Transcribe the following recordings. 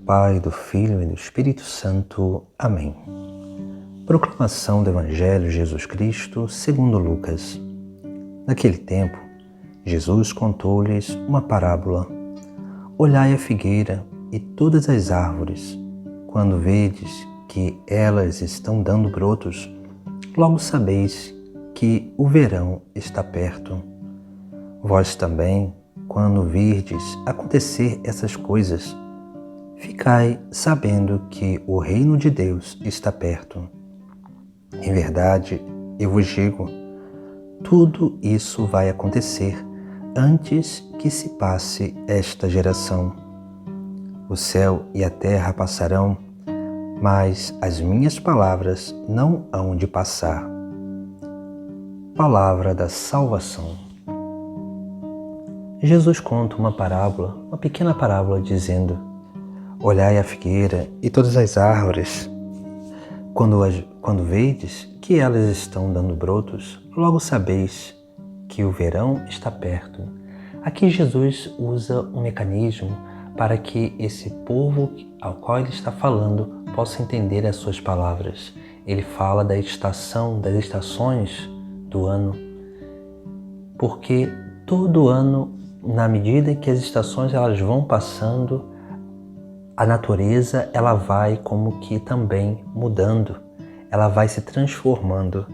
Pai, do Filho e do Espírito Santo. Amém. Proclamação do Evangelho de Jesus Cristo segundo Lucas. Naquele tempo, Jesus contou-lhes uma parábola. Olhai a figueira e todas as árvores. Quando vedes que elas estão dando brotos, logo sabeis que o verão está perto. Vós também, quando virdes acontecer essas coisas, ficai sabendo que o reino de Deus está perto. Em verdade, eu vos digo, tudo isso vai acontecer antes que se passe esta geração. O céu e a terra passarão, mas as minhas palavras não hão de passar. Palavra da salvação. Jesus conta uma parábola, uma pequena parábola, dizendo: olhai a figueira e todas as árvores. Quando vedes que elas estão dando brotos, logo sabeis que o verão está perto. Aqui Jesus usa um mecanismo para que esse povo ao qual ele está falando possa entender as suas palavras. Ele fala da estação, das estações do ano, porque todo ano, na medida que as estações elas vão passando, a natureza ela vai como que também mudando, ela vai se transformando.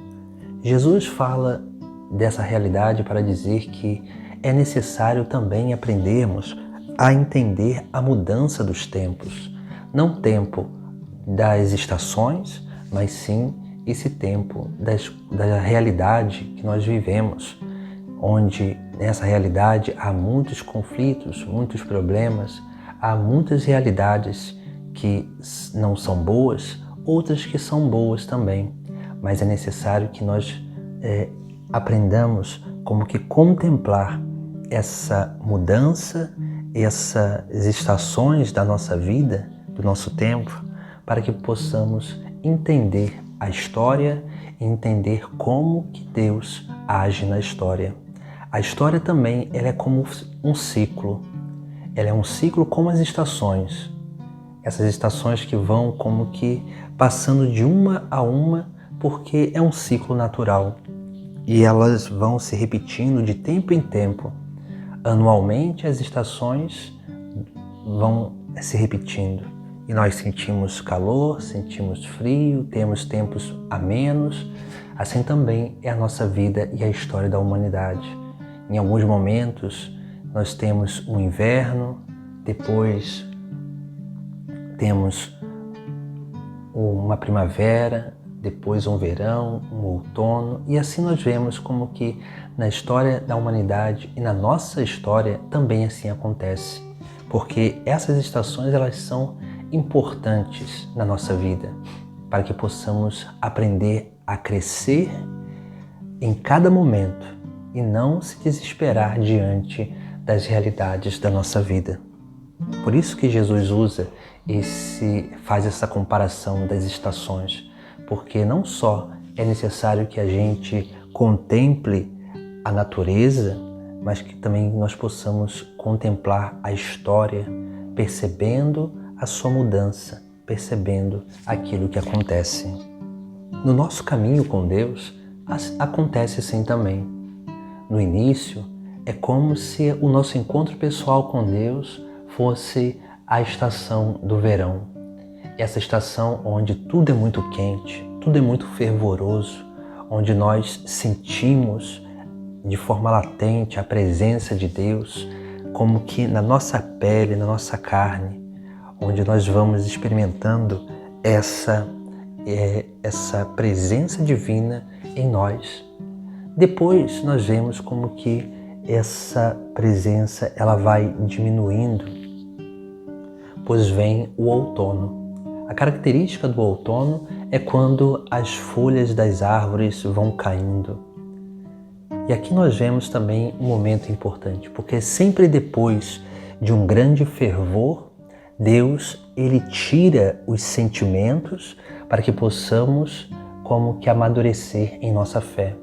Jesus fala dessa realidade para dizer que é necessário também aprendermos a entender a mudança dos tempos. Não o tempo das estações, mas sim esse tempo da realidade que nós vivemos, onde nessa realidade há muitos conflitos, muitos problemas, há muitas realidades que não são boas, outras que são boas também, mas é necessário que nós aprendamos como que contemplar essa mudança, essas estações da nossa vida, do nosso tempo, para que possamos entender a história e entender como que Deus age na história. A história também ela é como um ciclo. Ela é um ciclo como as estações. Essas estações que vão como que passando de uma a uma, porque é um ciclo natural. E elas vão se repetindo de tempo em tempo. Anualmente as estações vão se repetindo. E nós sentimos calor, sentimos frio, temos tempos amenos. Assim também é a nossa vida e a história da humanidade. Em alguns momentos nós temos um inverno, depois temos uma primavera, depois um verão, um outono, e assim nós vemos como que na história da humanidade e na nossa história também assim acontece, porque essas estações elas são importantes na nossa vida, para que possamos aprender a crescer em cada momento e não se desesperar diante das realidades da nossa vida. Por isso que Jesus faz essa comparação das estações, porque não só é necessário que a gente contemple a natureza, mas que também nós possamos contemplar a história, percebendo a sua mudança, percebendo aquilo que acontece. No nosso caminho com Deus, acontece assim também. No início, é como se o nosso encontro pessoal com Deus fosse a estação do verão. Essa estação onde tudo é muito quente, tudo é muito fervoroso, onde nós sentimos de forma latente a presença de Deus, como que na nossa pele, na nossa carne, onde nós vamos experimentando essa presença divina em nós. Depois nós vemos como que essa presença ela vai diminuindo, pois vem o outono. A característica do outono é quando as folhas das árvores vão caindo. E aqui nós vemos também um momento importante, porque sempre depois de um grande fervor, Deus ele tira os sentimentos para que possamos como que amadurecer em nossa fé.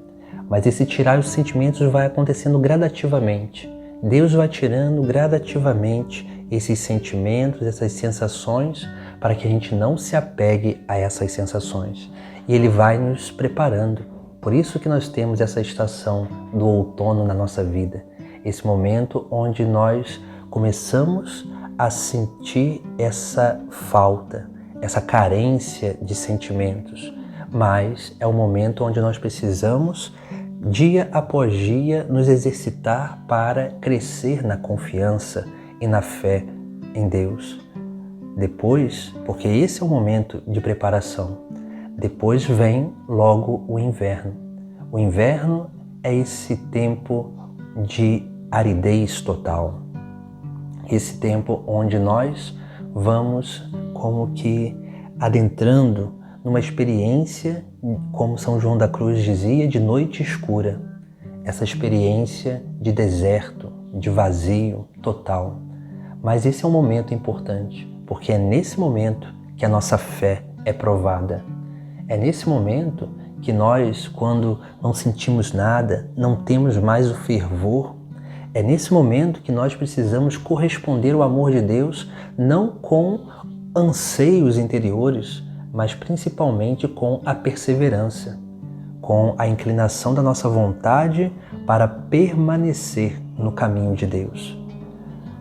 Mas esse tirar os sentimentos vai acontecendo gradativamente. Deus vai tirando gradativamente esses sentimentos, essas sensações, para que a gente não se apegue a essas sensações. E Ele vai nos preparando. Por isso que nós temos essa estação do outono na nossa vida. Esse momento onde nós começamos a sentir essa falta, essa carência de sentimentos. Mas é o momento onde nós precisamos, dia após dia, nos exercitar para crescer na confiança e na fé em Deus. Depois, porque esse é o momento de preparação, depois vem logo o inverno. O inverno é esse tempo de aridez total. Esse tempo onde nós vamos como que adentrando numa experiência, como São João da Cruz dizia, de noite escura. Essa experiência de deserto, de vazio total. Mas esse é um momento importante, porque é nesse momento que a nossa fé é provada. É nesse momento que nós, quando não sentimos nada, não temos mais o fervor, é nesse momento que nós precisamos corresponder ao amor de Deus, não com anseios interiores, mas principalmente com a perseverança, com a inclinação da nossa vontade para permanecer no caminho de Deus.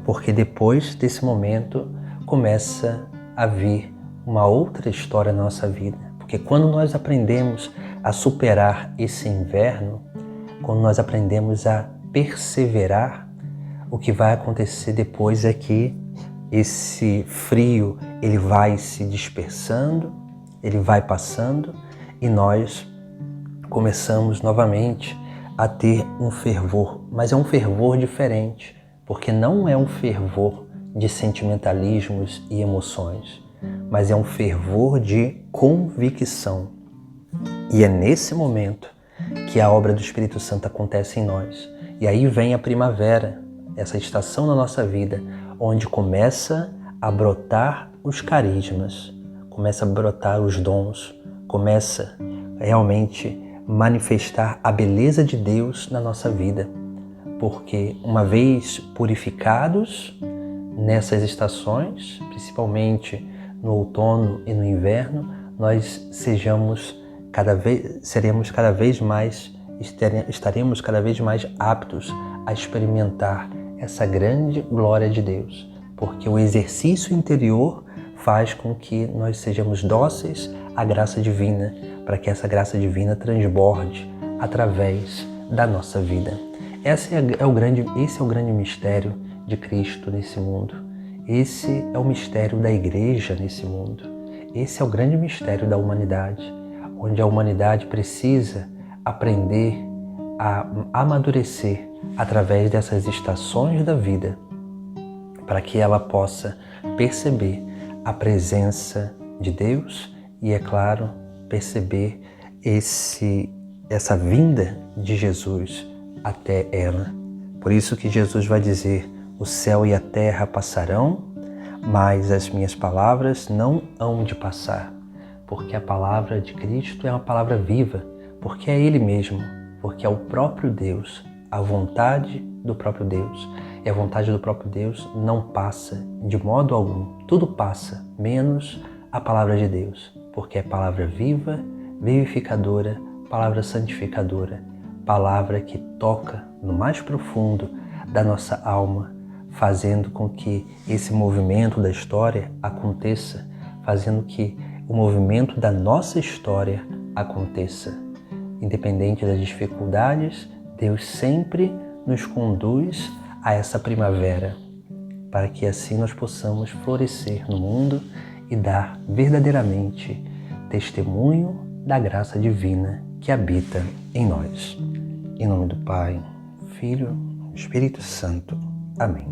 Porque depois desse momento começa a vir uma outra história na nossa vida. Porque quando nós aprendemos a superar esse inverno, quando nós aprendemos a perseverar, o que vai acontecer depois é que esse frio ele vai se dispersando, ele vai passando e nós começamos novamente a ter um fervor, mas é um fervor diferente, porque não é um fervor de sentimentalismos e emoções, mas é um fervor de convicção. E é nesse momento que a obra do Espírito Santo acontece em nós. E aí vem a primavera, essa estação na nossa vida, onde começa a brotar os carismas, começa a brotar os dons, começa realmente manifestar a beleza de Deus na nossa vida. Porque uma vez purificados nessas estações, principalmente no outono e no inverno, nós estaremos cada vez mais aptos a experimentar essa grande glória de Deus, porque o exercício interior faz com que nós sejamos dóceis à graça divina, para que essa graça divina transborde através da nossa vida. Esse é o grande mistério de Cristo nesse mundo. Esse é o mistério da Igreja nesse mundo. Esse é o grande mistério da humanidade, onde a humanidade precisa aprender a amadurecer através dessas estações da vida, para que ela possa perceber a presença de Deus e, é claro, perceber essa vinda de Jesus até ela. Por isso que Jesus vai dizer: o céu e a terra passarão, mas as minhas palavras não hão de passar. Porque a palavra de Cristo é uma palavra viva, porque é Ele mesmo, porque é o próprio Deus, a vontade do próprio Deus. E a vontade do próprio Deus não passa de modo algum. Tudo passa, menos a palavra de Deus, porque é palavra viva, vivificadora, palavra santificadora, palavra que toca no mais profundo da nossa alma, fazendo com que esse movimento da história aconteça, fazendo que o movimento da nossa história aconteça. Independente das dificuldades, Deus sempre nos conduz a essa primavera, para que assim nós possamos florescer no mundo e dar verdadeiramente testemunho da graça divina que habita em nós. Em nome do Pai, Filho e Espírito Santo. Amém.